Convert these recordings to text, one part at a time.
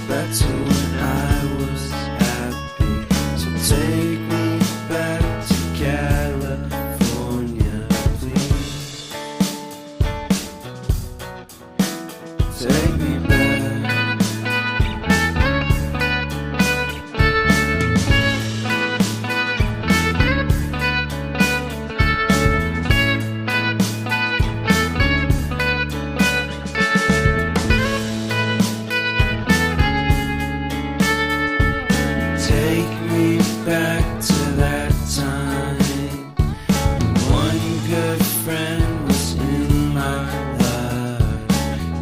back to when I was happy. So take me back to California, please. Take me back. Take me back to that time when one good friend was in my life.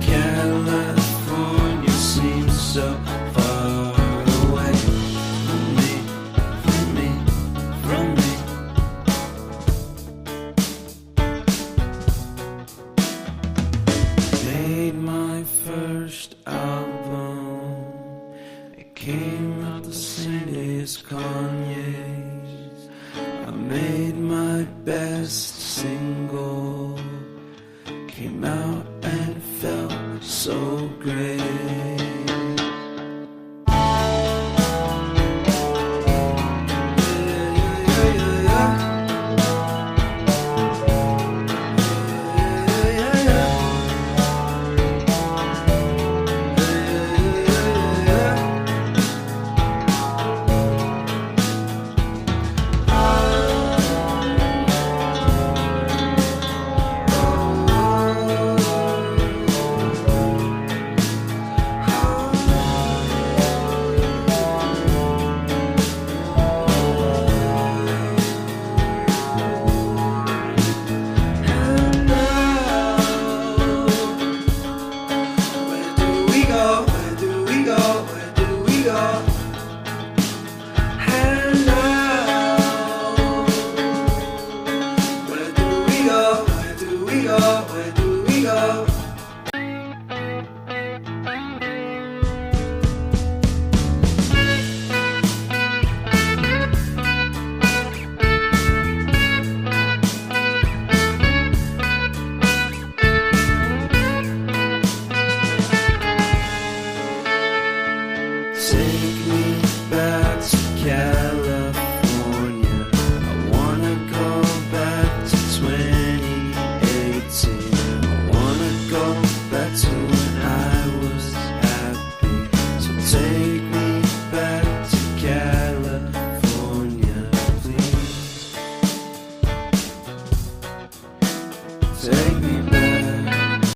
California seems so far away from me, from me, from me. Made my first album. It came out the same day as Kanye's. I made my best single. Came out and felt so great. Where do we go? Take me